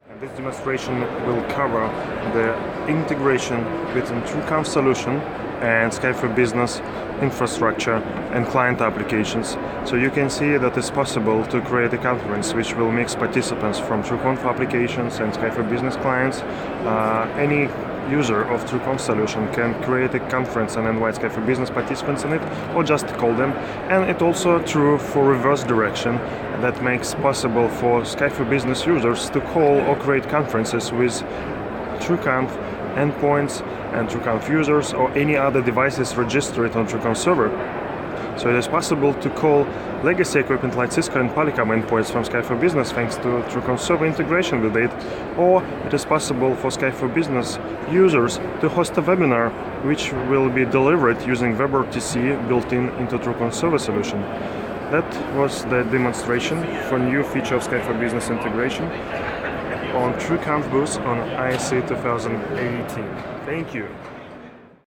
And this demonstration will cover the integration between TrueConf solution and Skype for Business infrastructure and client applications. So you can see that it's possible to create a conference which will mix participants from TrueConf applications and Skype for Business clients. Any user of TrueConf solution can create a conference and invite Skype for Business participants in it, or just call them. And it's also true for reverse direction. That makes possible for Skype for Business users to call or create conferences with TrueConf endpoints and TrueConf users or any other devices registered on TrueConf server. So it is possible to call legacy equipment like Cisco and Polycom endpoints from Skype for Business thanks to TrueConf server integration with it, or it is possible for Skype for Business users to host a webinar which will be delivered using WebRTC built-in into TrueConf server solution. That was the demonstration for new feature of Skype for Business integration on TrueConf booth on ISE 2018. Thank you.